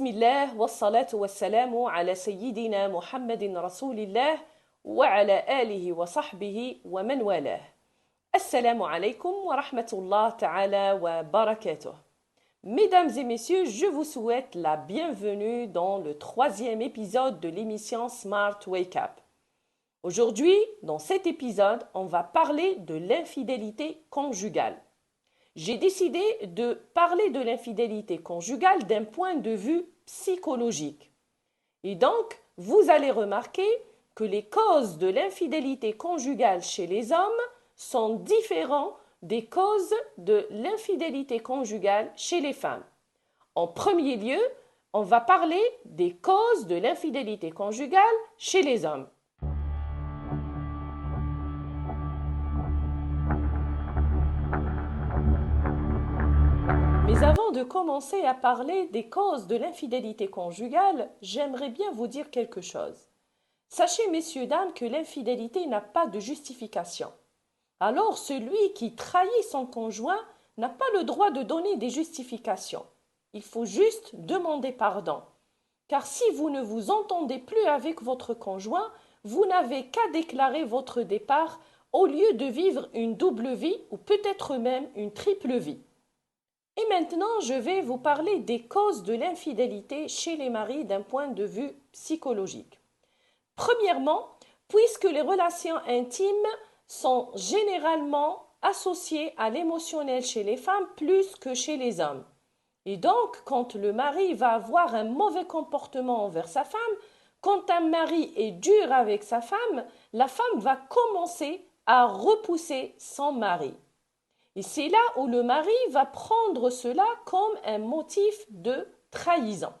بسم الله والصلاة والسلام على سيدنا محمد رسول الله وعلى آله وصحبه ومن والاه. Assalamu alaikum wa rahmatullah ta'ala wa barakatuh. Mesdames et messieurs, je vous souhaite la bienvenue dans le 3e épisode de l'émission Smart Wake Up. Aujourd'hui, dans cet épisode, on va parler de l'infidélité conjugale. J'ai décidé de parler de l'infidélité conjugale d'un point de vue psychologique. Et donc, vous allez remarquer que les causes de l'infidélité conjugale chez les hommes sont différentes des causes de l'infidélité conjugale chez les femmes. En premier lieu, on va parler des causes de l'infidélité conjugale chez les hommes. Mais avant de commencer à parler des causes de l'infidélité conjugale, j'aimerais bien vous dire quelque chose. Sachez, messieurs, dames, que l'infidélité n'a pas de justification. Alors, celui qui trahit son conjoint n'a pas le droit de donner des justifications. Il faut juste demander pardon. Car si vous ne vous entendez plus avec votre conjoint, vous n'avez qu'à déclarer votre départ au lieu de vivre une double vie ou peut-être même une triple vie. Et maintenant, je vais vous parler des causes de l'infidélité chez les maris d'un point de vue psychologique. Premièrement, puisque les relations intimes sont généralement associées à l'émotionnel chez les femmes plus que chez les hommes. Et donc, quand le mari va avoir un mauvais comportement envers sa femme, quand un mari est dur avec sa femme, la femme va commencer à repousser son mari. Et c'est là où le mari va prendre cela comme un motif de trahison.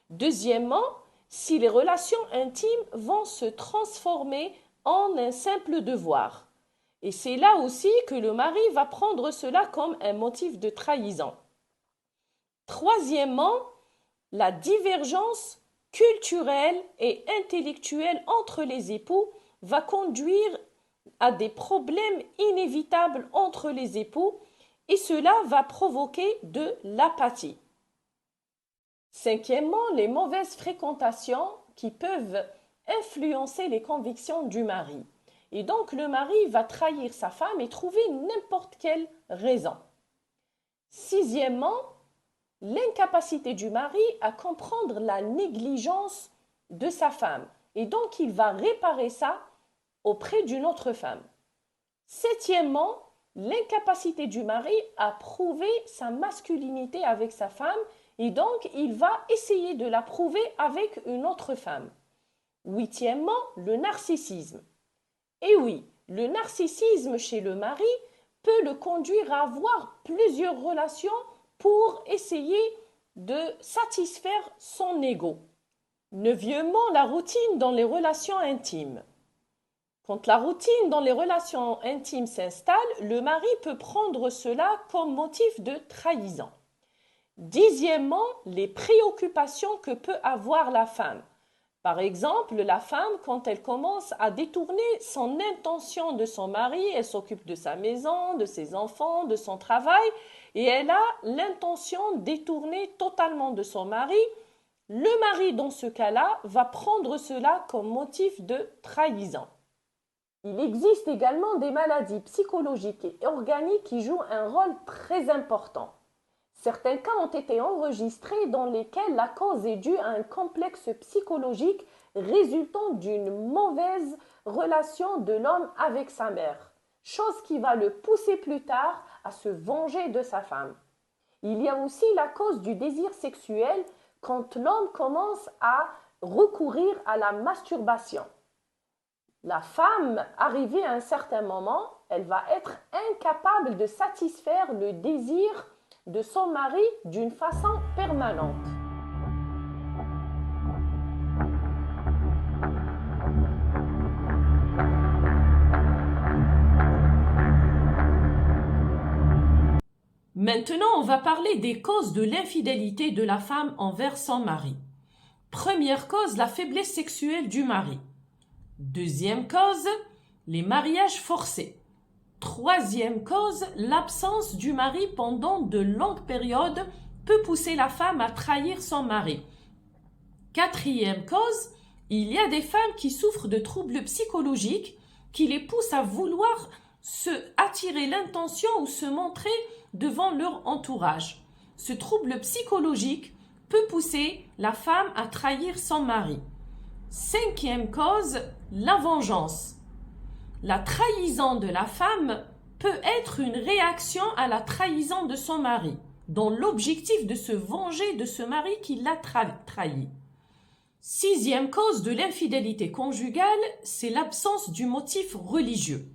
Deuxièmement, si les relations intimes vont se transformer en un simple devoir. Et c'est là aussi que le mari va prendre cela comme un motif de trahison. Troisièmement, la divergence culturelle et intellectuelle entre les époux va conduire à des problèmes inévitables entre les époux et cela va provoquer de l'apathie. Cinquièmement, les mauvaises fréquentations qui peuvent influencer les convictions du mari. Et donc le mari va trahir sa femme et trouver n'importe quelle raison. Sixièmement, l'incapacité du mari à comprendre la négligence de sa femme. Et donc il va réparer ça auprès d'une autre femme. Septièmement, l'incapacité du mari à prouver sa masculinité avec sa femme et donc il va essayer de la prouver avec une autre femme. Huitièmement, le narcissisme. Et oui, le narcissisme chez le mari peut le conduire à avoir plusieurs relations pour essayer de satisfaire son ego. Neuvièmement, la routine dans les relations intimes. Quand la routine dans les relations intimes s'installe, le mari peut prendre cela comme motif de trahison. Dixièmement, les préoccupations que peut avoir la femme. Par exemple, la femme, quand elle commence à détourner son intention de son mari, elle s'occupe de sa maison, de ses enfants, de son travail, et elle a l'intention détournée totalement de son mari. Le mari, dans ce cas-là, va prendre cela comme motif de trahison. Il existe également des maladies psychologiques et organiques qui jouent un rôle très important. Certains cas ont été enregistrés dans lesquels la cause est due à un complexe psychologique résultant d'une mauvaise relation de l'homme avec sa mère, chose qui va le pousser plus tard à se venger de sa femme. Il y a aussi la cause du désir sexuel quand l'homme commence à recourir à la masturbation. La femme, arrivée à un certain moment, elle va être incapable de satisfaire le désir de son mari d'une façon permanente. Maintenant, on va parler des causes de l'infidélité de la femme envers son mari. Première cause, la faiblesse sexuelle du mari. Deuxième cause, les mariages forcés. Troisième cause, l'absence du mari pendant de longues périodes peut pousser la femme à trahir son mari. Quatrième cause, il y a des femmes qui souffrent de troubles psychologiques qui les poussent à vouloir attirer l'intention ou se montrer devant leur entourage. Ce trouble psychologique peut pousser la femme à trahir son mari. Cinquième cause, la vengeance. La trahison de la femme peut être une réaction à la trahison de son mari, dans l'objectif de se venger de ce mari qui l'a trahi. Sixième cause de l'infidélité conjugale, c'est l'absence du motif religieux.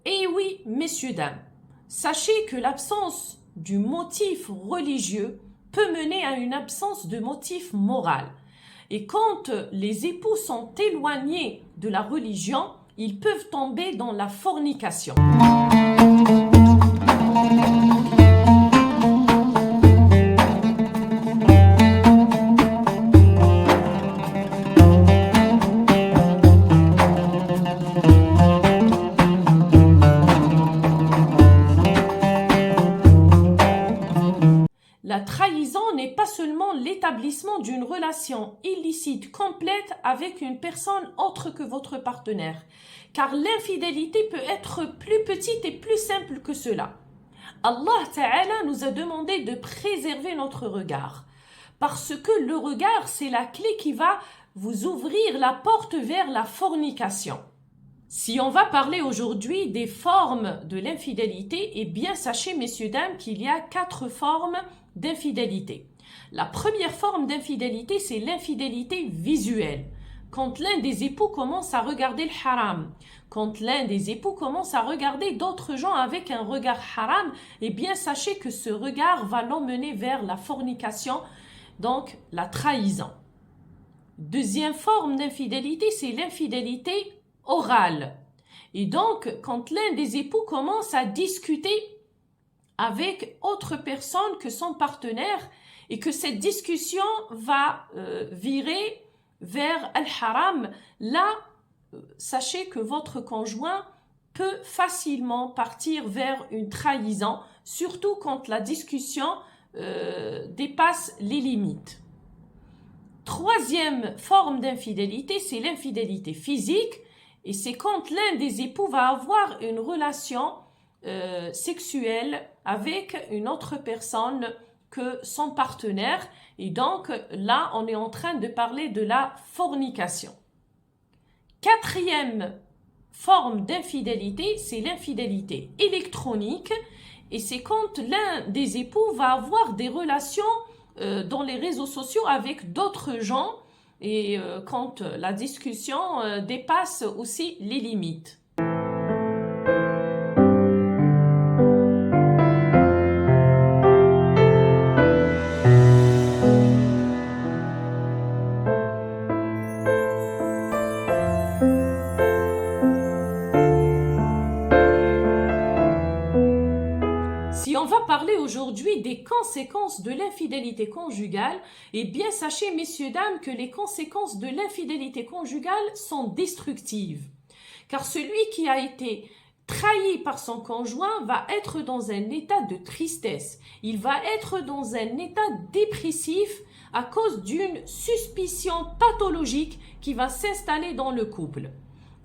Et oui, messieurs, dames, sachez que l'absence du motif religieux peut mener à une absence de motif moral. Et quand les époux sont éloignés de la religion, ils peuvent tomber dans la fornication. La trahison n'est pas seulement l'établissement d'une relation illicite complète avec une personne autre que votre partenaire, car l'infidélité peut être plus petite et plus simple que cela. Allah Ta'ala nous a demandé de préserver notre regard, parce que le regard, c'est la clé qui va vous ouvrir la porte vers la fornication. Si on va parler aujourd'hui des formes de l'infidélité, eh bien sachez, messieurs, dames, qu'il y a 4 formes d'infidélité. La première forme d'infidélité, c'est l'infidélité visuelle. Quand l'un des époux commence à regarder le haram, quand l'un des époux commence à regarder d'autres gens avec un regard haram, eh bien sachez que ce regard va l'emmener vers la fornication, donc la trahison. Deuxième forme d'infidélité, c'est l'infidélité orale. Et donc, quand l'un des époux commence à discuter avec autre personne que son partenaire et que cette discussion va virer vers al-haram, là, sachez que votre conjoint peut facilement partir vers une trahison, surtout quand la discussion dépasse les limites. Troisième forme d'infidélité, c'est l'infidélité physique, et c'est quand l'un des époux va avoir une relation sexuelle avec une autre personne que son partenaire, et donc là on est en train de parler de la fornication. Quatrième forme d'infidélité, c'est l'infidélité électronique, et c'est quand l'un des époux va avoir des relations dans les réseaux sociaux avec d'autres gens, et quand la discussion dépasse aussi les limites. Si on va parler aujourd'hui des conséquences de l'infidélité conjugale, eh bien sachez, messieurs, dames, que les conséquences de l'infidélité conjugale sont destructives. Car celui qui a été trahi par son conjoint va être dans un état de tristesse. Il va être dans un état dépressif à cause d'une suspicion pathologique qui va s'installer dans le couple.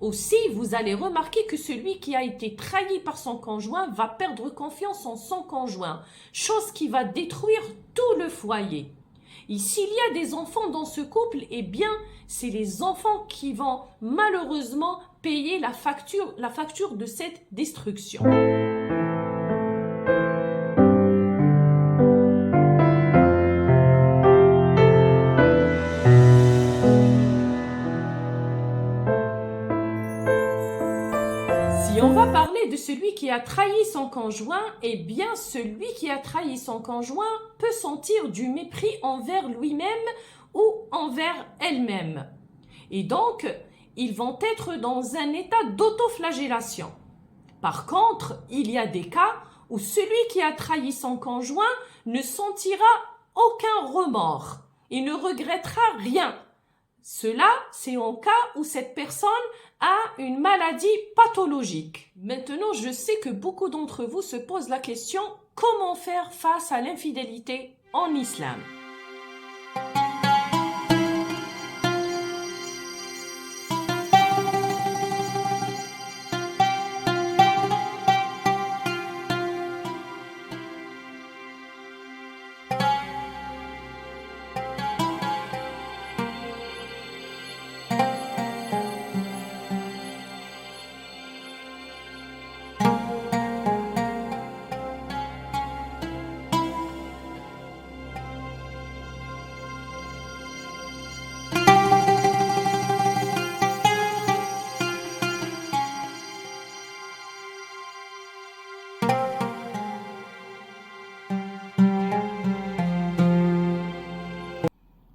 Aussi, vous allez remarquer que celui qui a été trahi par son conjoint va perdre confiance en son conjoint, chose qui va détruire tout le foyer. Et s'il y a des enfants dans ce couple, eh bien, c'est les enfants qui vont malheureusement payer la facture de cette destruction. Si on va parler de celui qui a trahi son conjoint, eh bien celui qui a trahi son conjoint peut sentir du mépris envers lui-même ou envers elle-même. Et donc, ils vont être dans un état d'autoflagellation. Par contre, il y a des cas où celui qui a trahi son conjoint ne sentira aucun remords et ne regrettera rien. Cela, c'est en cas où cette personne a une maladie pathologique. Maintenant, je sais que beaucoup d'entre vous se posent la question, comment faire face à l'infidélité en islam.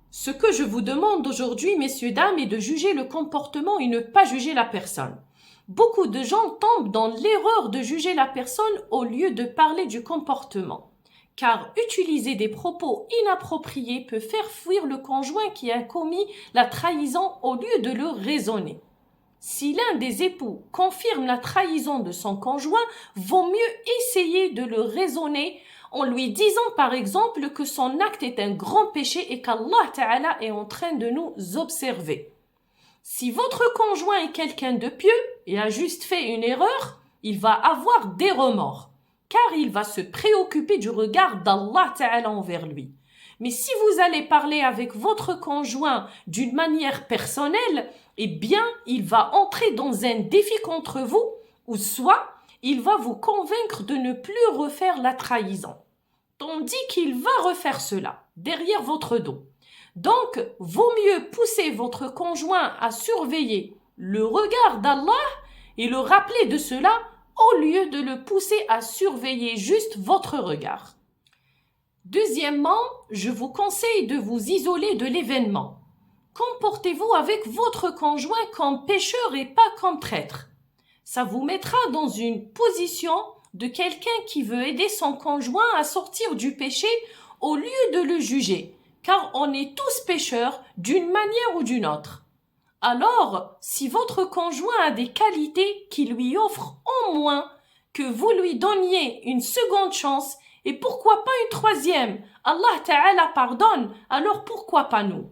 Ce que je vous demande aujourd'hui, messieurs, dames, est de juger le comportement et ne pas juger la personne. Beaucoup de gens tombent dans l'erreur de juger la personne au lieu de parler du comportement. Car utiliser des propos inappropriés peut faire fuir le conjoint qui a commis la trahison au lieu de le raisonner. Si l'un des époux confirme la trahison de son conjoint, vaut mieux essayer de le raisonner en lui disant par exemple que son acte est un grand péché et qu'Allah Ta'ala est en train de nous observer. Si votre conjoint est quelqu'un de pieux et a juste fait une erreur, il va avoir des remords, car il va se préoccuper du regard d'Allah Ta'ala envers lui. Mais si vous allez parler avec votre conjoint d'une manière personnelle, eh bien, il va entrer dans un défi contre vous, ou soit il va vous convaincre de ne plus refaire la trahison, tandis qu'il va refaire cela derrière votre dos. Donc, vaut mieux pousser votre conjoint à surveiller le regard d'Allah et le rappeler de cela au lieu de le pousser à surveiller juste votre regard. Deuxièmement, je vous conseille de vous isoler de l'événement. Comportez-vous avec votre conjoint comme pécheur et pas comme traître. Ça vous mettra dans une position de quelqu'un qui veut aider son conjoint à sortir du péché au lieu de le juger, car on est tous pécheurs d'une manière ou d'une autre. Alors, si votre conjoint a des qualités qui lui offrent au moins que vous lui donniez une seconde chance, et pourquoi pas une troisième? Allah Ta'ala pardonne, alors pourquoi pas nous?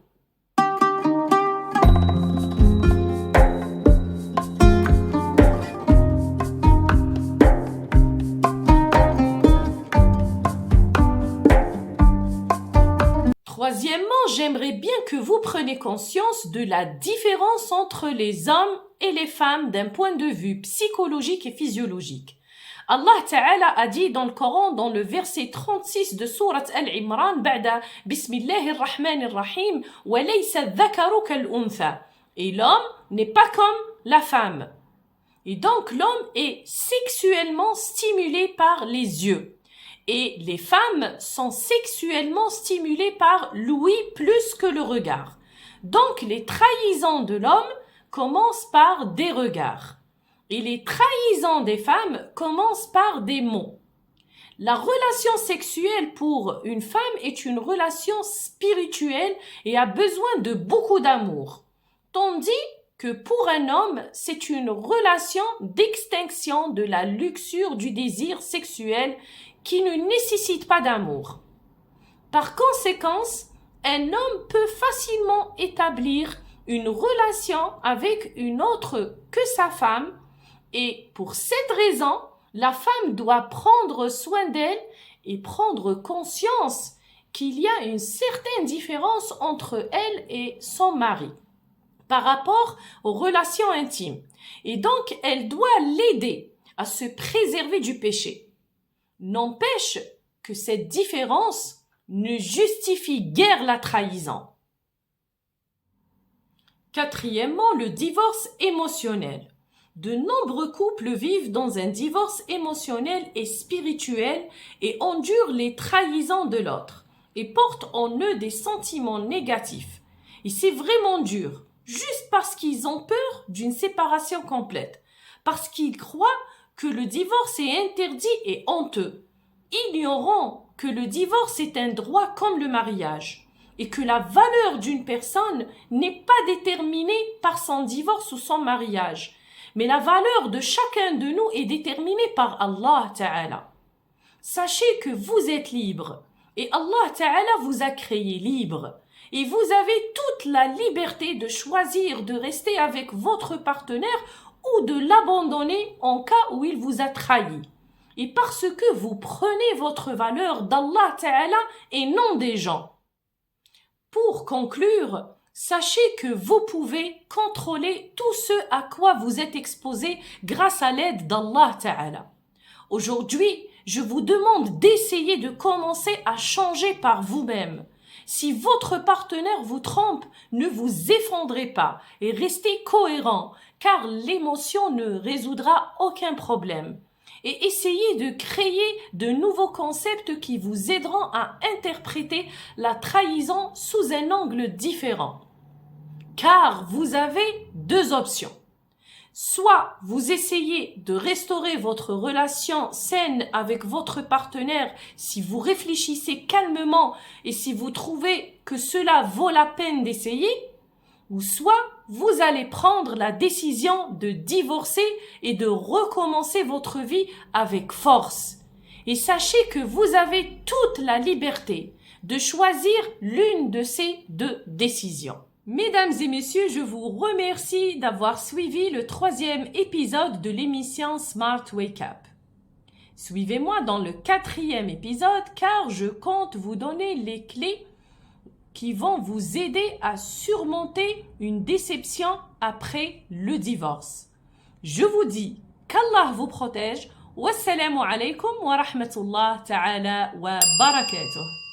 Troisièmement, j'aimerais bien que vous preniez conscience de la différence entre les hommes et les femmes d'un point de vue psychologique et physiologique. Allah Ta'ala a dit dans le Coran, dans le verset 36 de sourate Al-Imran, ba'da Bismillahir Rahmanir Rahim, wa laysa dhakaru kal untha. Et l'homme n'est pas comme la femme. Et donc l'homme est sexuellement stimulé par les yeux. Et les femmes sont sexuellement stimulées par l'ouïe plus que le regard. Donc les trahisons de l'homme commencent par des regards. Et les trahisons des femmes commencent par des mots. La relation sexuelle pour une femme est une relation spirituelle et a besoin de beaucoup d'amour. Tandis que pour un homme, c'est une relation d'extinction de la luxure du désir sexuel qui ne nécessite pas d'amour. Par conséquent, un homme peut facilement établir une relation avec une autre que sa femme, et pour cette raison, la femme doit prendre soin d'elle et prendre conscience qu'il y a une certaine différence entre elle et son mari par rapport aux relations intimes. Et donc, elle doit l'aider à se préserver du péché. N'empêche que cette différence ne justifie guère la trahison. Quatrièmement, le divorce émotionnel. De nombreux couples vivent dans un divorce émotionnel et spirituel et endurent les trahisons de l'autre et portent en eux des sentiments négatifs. Et c'est vraiment dur, juste parce qu'ils ont peur d'une séparation complète, parce qu'ils croient que le divorce est interdit et honteux, ignorant que le divorce est un droit comme le mariage et que la valeur d'une personne n'est pas déterminée par son divorce ou son mariage, mais la valeur de chacun de nous est déterminée par Allah Ta'ala. Sachez que vous êtes libre Et Allah Ta'ala vous a créé libre. Et vous avez toute la liberté de choisir de rester avec votre partenaire ou de l'abandonner en cas où il vous a trahi. Et parce que vous prenez votre valeur d'Allah Ta'ala et non des gens. Pour conclure, sachez que vous pouvez contrôler tout ce à quoi vous êtes exposé grâce à l'aide d'Allah Ta'ala. Aujourd'hui, je vous demande d'essayer de commencer à changer par vous-même. Si votre partenaire vous trompe, ne vous effondrez pas et restez cohérent, car l'émotion ne résoudra aucun problème. Et essayez de créer de nouveaux concepts qui vous aideront à interpréter la trahison sous un angle différent. Car vous avez deux options. Soit vous essayez de restaurer votre relation saine avec votre partenaire si vous réfléchissez calmement et si vous trouvez que cela vaut la peine d'essayer, ou soit vous allez prendre la décision de divorcer et de recommencer votre vie avec force. Et sachez que vous avez toute la liberté de choisir l'une de ces deux décisions. Mesdames et messieurs, je vous remercie d'avoir suivi le 3e épisode de l'émission Smart Wake Up. Suivez-moi dans le 4e épisode car je compte vous donner les clés qui vont vous aider à surmonter une déception après le divorce. Je vous dis qu'Allah vous protège. Wassalamu alaikum wa rahmatullah ta'ala wa barakatuh.